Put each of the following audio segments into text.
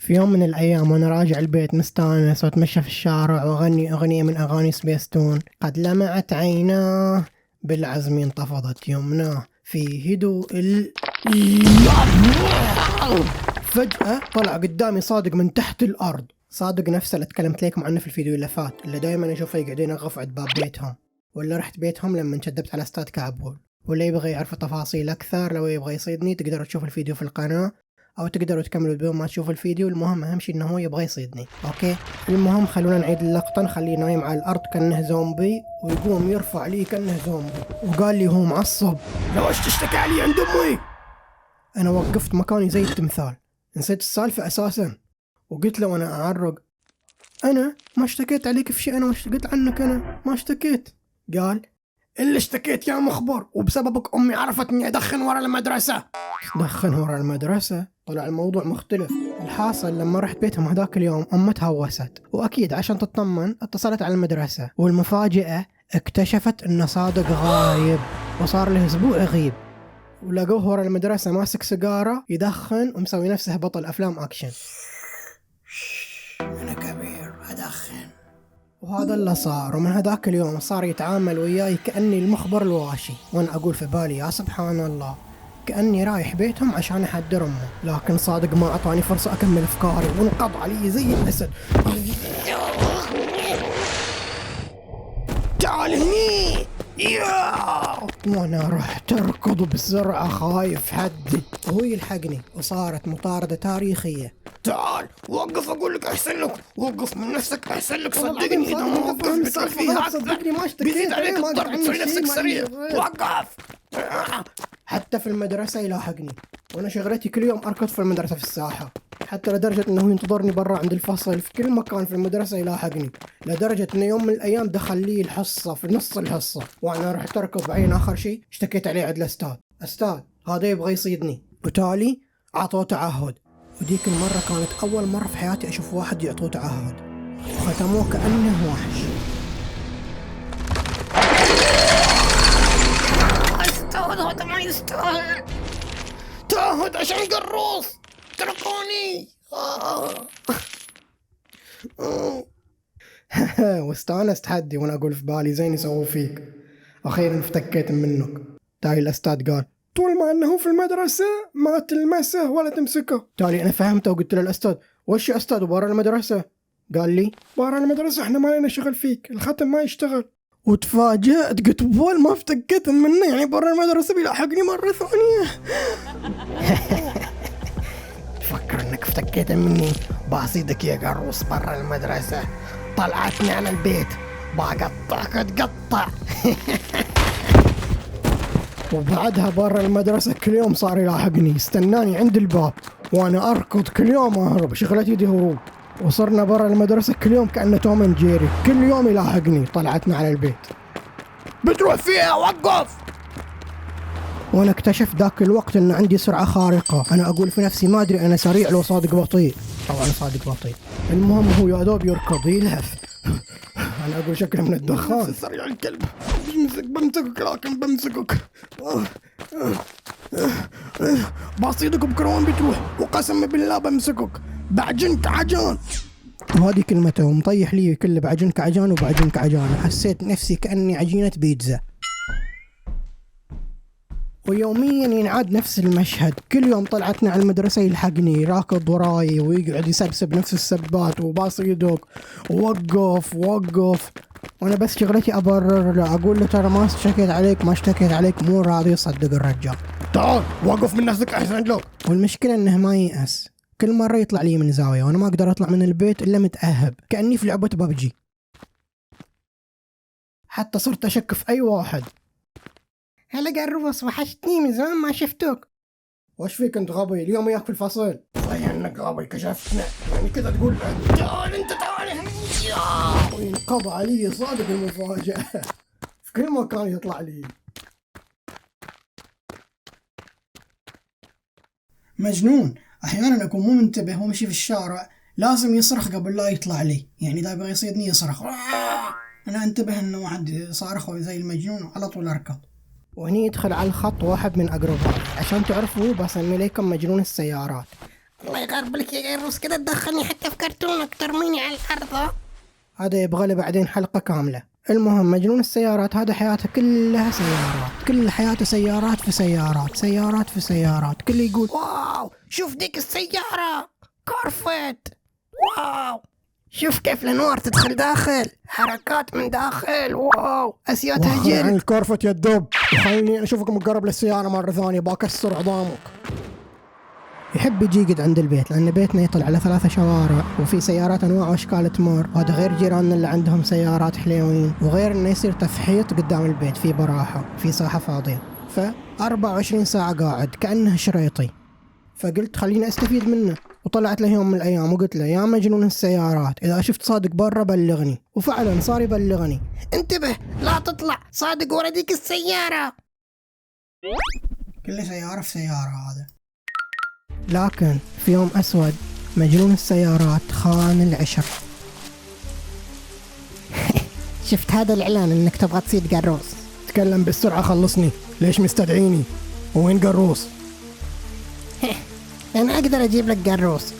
في يوم من الأيام وأنا راجع البيت مستانس وأتمشى في الشارع وأغني أغنية من أغاني سبيستون، قد لمعت عيناه بالعزم انتفضت يمناه في هدوء فجأة طلع قدامي صادق من تحت الأرض. صادق نفسه اللي تكلمت لكم عنه في الفيديو اللي فات، اللي دايما أشوفه يقعدون ينغف عند باب بيتهم، ولا رحت بيتهم لما انشدبت على استاد كعبول. ولا يبغى يعرف تفاصيل أكثر لو يبغى يصيدني تقدروا تشوفوا الفيديو في القناة، أو تقدروا تكملوا بدون ما تشوفوا الفيديو. المهم أهم شيء إنه هو يبغى يصيدني. أوكي، المهم خلونا نعيد اللقطة. نخليه نايم على الأرض كأنه زومبي، ويقوم يرفع لي كأنه زومبي، وقال لي هو معصب: لو ايش تشتكي علي عند أمي؟ أنا وقفت مكاني زي التمثال، نسيت السالفة أساسا، وقلت له وأنا أعرق: أنا ما اشتكيت عليك في شيء، أنا ما اشتكيت عنك، أنا ما اشتكيت. قال: اللي اشتكيت يا مخبر، وبسببك أمي عرفت إني أدخن ورا المدرسة. دخن ورا المدرسة؟ طلع الموضوع مختلف. الحاصل لما رحت بيتهم هذاك اليوم أمها تهوست، وأكيد عشان تطمن اتصلت على المدرسة، والمفاجأة اكتشفت إن صادق غايب وصار له أسبوع يغيب، ولقوه ورا المدرسة ماسك سيجارة يدخن ومسوي نفسه بطل أفلام أكشن. أنا كبير أدخن. وهذا اللي صار، ومن هذاك اليوم صار يتعامل وياي كأني المخبر الواشي، وأنا أقول في بالي يا سبحان الله، كأني رايح بيتهم عشان أحذر أمه. لكن صادق ما أعطاني فرصة أكمل أفكاري وانقض علي زي الأسد. تعال هني وانا رحت اركض بسرعة خايف حدي، وهو يلحقني، وصارت مطاردة تاريخية. تعال وقف، اقول لك احسن لك، وقف من نفسك احسن لك، صدقني اذا ما وقفت بتصير فيها، صدقني ما اشتكيت، بيزيد عليك الضرب، تسوي نفسك سريع. وقف. حتى في المدرسة يلاحقني، وانا شغلتي كل يوم اركض في المدرسة في الساحة، حتى لدرجة انه ينتظرني برا عند الفصل في كل مكان في المدرسة يلاحقني، لدرجة انه يوم من الايام دخل لي الحصة في نص الحصة وانا رحت اركض. بعدين اخر شيء اشتكيت عليه عند الاستاذ هذا يبغى يصيدني، وتالي عطوه تعهد. وديك المرة كانت اول مرة في حياتي اشوف واحد يعطوه تعهد، وختموه كأنه وحش. استاذ هذا ما يستاهل تعهد عشان قروص، تركوني. واستانست حدي وانا اقول في بالي زين يسووا فيك، اخيرا افتكيت منك. تالي الاستاذ قال: طول ما انه في المدرسة ما تلمسه ولا تمسكه. تالي انا فهمته وقلت له: الاستاذ وش يا استاذ برا المدرسة؟ قال لي: برا المدرسة احنا ما لنا شغل فيك، الختم ما يشتغل. وتفاجأت، قلت بول ما افتكيت منه، يعني برا المدرسة بيلاحقني مرة ثانية. فكر انك افتكيت مني، بصيدك يا قروص برا المدرسة، طلعتني على البيت بقطعك تقطع. وبعدها برا المدرسة كل يوم صار يلاحقني، استناني عند الباب وانا اركض كل يوم اهرب، شغلتي دي هروب. وصرنا برا المدرسة كل يوم كأنه توم اند جيري، كل يوم يلاحقني. طلعتنا على البيت. بتروح فيها، وقف. وانا اكتشفت ذاك الوقت ان عندي سرعة خارقة، انا اقول في نفسي ما ادري انا سريع لو صادق بطيء. طبعا صادق بطيء. المهم هو يا دوب يركض يلهف، انا اقول شكله من الدخان. سريع الكلب، بمسكك لكن بمسكك، بصيدك بكرون بتروح، وقسم بالله بمسكك بعجنك عجان. وهذه كلمته، ومطيح لي كله بعجنك عجان وبعجنك عجان. حسيت نفسي كأني عجينة بيتزا. ويوميا ينعاد نفس المشهد، كل يوم طلعتنا على المدرسة يلحقني راكض وراي ويقعد يسبسب نفس السبات وباصيدك ووقف. وانا بس شغلتي ابرر له، اقول له ترى ما اشتكيت عليك، ما اشتكيت عليك، مو راضي يصدق الرجال. تعال وقف من نفسك احسن لك. والمشكلة انه ما ييأس، كل مرة يطلع لي من زاوية وانا ما اقدر اطلع من البيت الا متأهب كأني في لعبة ببجي. حتى صرت اشك في اي واحد. هلا قروص، وحشتني من زمان ما شفتك. وش فيك انت غبي؟ اليوم وياك في الفصل. صحيح انك غبي، كشفتنا يعني كذا تقول تعال انت تعال هنا. وينقض علي صادق المفاجأة. في كل مكان يطلع لي. مجنون، احيانا اكون مو منتبه ومشي في الشارع لازم يصرخ قبل لا يطلع لي، يعني اذا يبغى يصيدني يصرخ، انا انتبه انه واحد صارخ زي المجنون على طول اركض. وهني يدخل على الخط واحد من أقربائي، عشان تعرفوا بسمي لكم مجنون السيارات. الله يغربلك يا جروس، كده تدخلني حتى في كرتونك ترميني على الأرض. هذا يبغى له بعدين حلقة كاملة. المهم مجنون السيارات هذا حياته كلها سيارات، كل حياته سيارات في سيارات، سيارات في سيارات. كل يقول واو شوف ديك السيارة كورفت، واو شوف كيف الأنوار تدخل داخل، حركات من داخل، واو أسياتها وخر عن جلد. الكورفت يا الدب وخليني أشوفك مقرب للسيارة مرة ثانية بكسر عظامك. يحب يجي يقعد عند البيت لأن بيتنا يطل على 3 شوارع وفي سيارات أنواع وأشكال تمر، وهذا غير جيراننا اللي عندهم سيارات حليوين، وغير إنه يصير تفحيط قدام البيت في براحة في ساحة فاضية، ف 24 ساعة قاعد كأنه شريطي. فقلت خليني أستفيد منه، وطلعت له يوم من الأيام وقلت له يا مجنون السيارات إذا شفت صادق برا بلغني، وفعلا صار يبلغني. انتبه لا تطلع، صادق ورا ديك السيارة. كل سيارة في سيارة هذا. لكن في يوم أسود مجنون السيارات خان العشر. شفت هذا الإعلان إنك تبغى تصيد قروس؟ تكلم بالسرعة خلصني، ليش مستدعيني؟ وين قروس؟ أنا أقدر أجيب لك قروس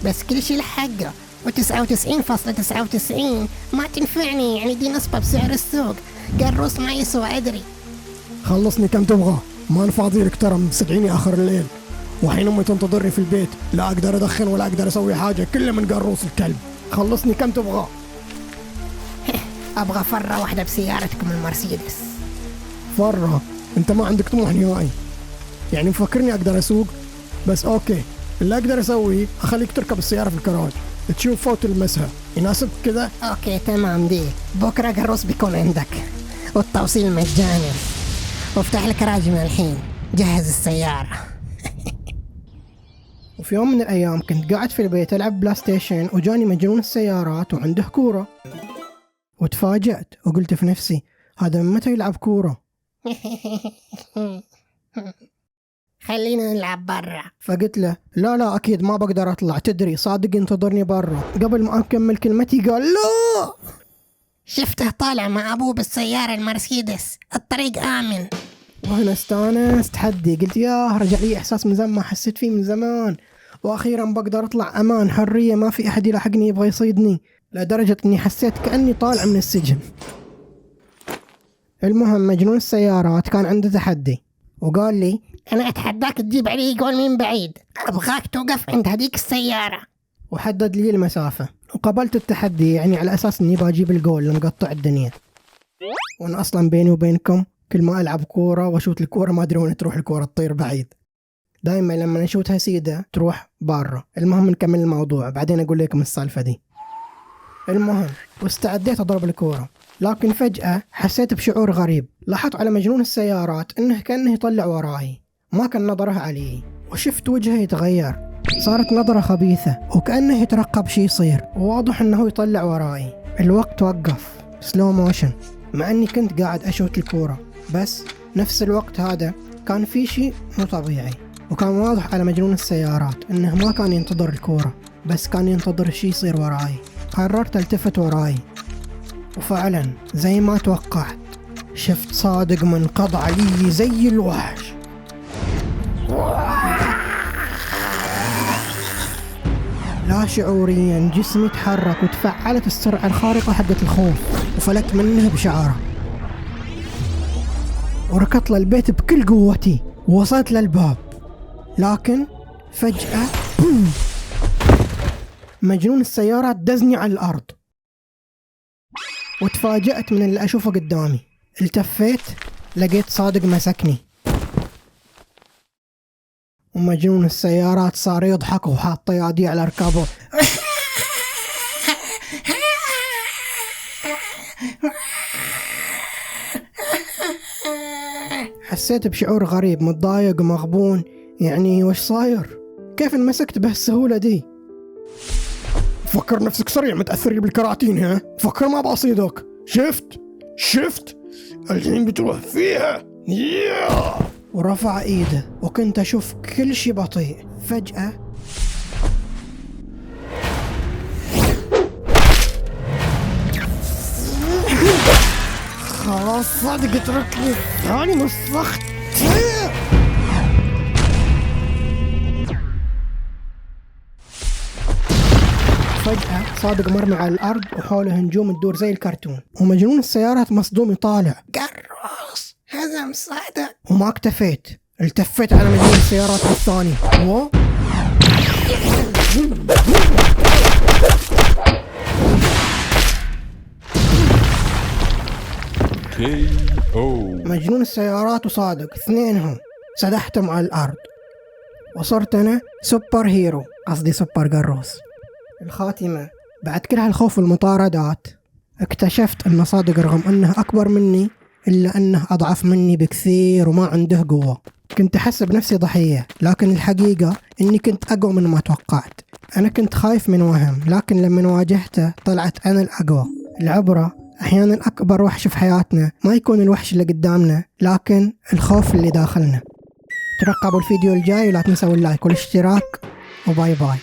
بس كل شيء له حقه، و99.99 ما تنفعني، يعني دي نسبة بسعر السوق. قروس ما يسوى أدري. خلصني كم تبغى؟ ما نفاضي لك ترى، مستدعيني آخر الليل وحين أمي تنتظرني في البيت، لا أقدر أدخن ولا أقدر أسوي حاجة، كله من قروس الكلب. خلصني كم تبغى؟ أبغى فرة واحدة بسيارتكم المرسيدس. فرة؟ أنت ما عندك طموح نهائي، يعني مفكرني أقدر أسوق؟ بس أوكي، اللي أقدر أسويه أخليك تركب السيارة في الكراج تشوف فوت المسها، يناسبك كذا؟ أوكي تمام دي، بكرة قروس بيكون عندك والتوصيل مجاني، وافتح لك راجي من الحين، جهز السيارة. وفي يوم من الأيام كنت قاعد في البيت ألعب بلاي ستيشن وجاني مجنون السيارات وعنده كورة، وتفاجأت وقلت في نفسي هذا من متى يلعب كورة؟ خلينا نلعب برا. فقلت له لا أكيد ما بقدر أطلع، تدري صادق ينتظرني برا. قبل ما أكمل كلمتي قال لا. شفته طالع مع أبوه بالسيارة المرسيدس، الطريق آمن. وهنا استانست حدي، قلت ياه رجع لي إحساس من زمان ما حسيت فيه من زمان، وأخيرا بقدر أطلع أمان حرية، ما في أحد يلاحقني يبغى يصيدني، لدرجة أني حسيت كأني طالع من السجن. المهم مجنون السيارات كان عنده تحدي وقال لي أنا أتحداك تجيب علي جول من بعيد، أبغاك توقف عند هذيك السيارة. وحدد لي المسافة وقبلت التحدي، يعني على أساس أني بجيب الجول لمقطع الدنيا. وأنا أصلا بيني وبينكم كل ما ألعب كورة وأشوت الكورة ما أدري وين تروح الكورة، تطير بعيد دايما، لما نشوتها سيدة تروح برا. المهم نكمل الموضوع بعدين أقول لكم السالفة دي. المهم واستعديت أضرب الكورة، لكن فجأة حسيت بشعور غريب. لاحظت على مجنون السيارات إنه كأنه يطلع وراي، ما كان نظره علي، وشفت وجهه يتغير، صارت نظرة خبيثة وكأنه يترقب شي يصير، وواضح إنه يطلع وراي. الوقت وقف سلو موشن، مع إني كنت قاعد أشوت الكورة، بس نفس الوقت هذا كان في شيء مو طبيعي، وكان واضح على مجنون السيارات إنه ما كان ينتظر الكورة، بس كان ينتظر شي يصير وراي. قررت التفت وراي، وفعلا زي ما توقعت شفت صادق منقض علي زي الوحش. لا شعوريا جسمي تحرك وتفعلت السرعة الخارقة حقت الخوف، وفلت منه بشعره وركضت للبيت بكل قوتي ووصلت للباب، لكن فجأة مجنون السيارة دزني على الأرض، وتفاجأت من اللي أشوفه قدامي. التفيت لقيت صادق مسكني، ومجنون السيارات صار يضحك وحاط يدي على ركابه. حسيت بشعور غريب، متضايق ومغبون، يعني وش صاير؟ كيف انمسكت بهالسهولة دي؟ فكر نفسك سريع متأثر بالكراتين، ها؟ فكر ما بصيدك. شفت الحين بتروح فيها. ورفع ايده وكنت اشوف كل شي بطيء. فجأة خلاص صادق اتركني، ثاني مسخت. وفجأة صادق مرمي على الأرض وحوله نجوم تدور زي الكرتون، ومجنون السيارات مصدوم يطالع. قروص هزم صادق. وما اكتفيت، التفيت على مجنون السيارات الثاني مجنون السيارات وصادق اثنينهم سدحتهم على الأرض، وصرت أنا سوبر هيرو، قصدي سوبر قروص. الخاتمة: بعد كل هالخوف والمطاردات اكتشفت أن صادق رغم أنه أكبر مني إلا أنه أضعف مني بكثير وما عنده قوة. كنت أحس بنفسي ضحية، لكن الحقيقة أني كنت أقوى من ما توقعت. أنا كنت خايف من وهم، لكن لما واجهته طلعت أنا الأقوى. العبرة: أحيانا أكبر وحش في حياتنا ما يكون الوحش اللي قدامنا، لكن الخوف اللي داخلنا. ترقبوا الفيديو الجاي ولا تنسوا اللايك والاشتراك، وباي باي.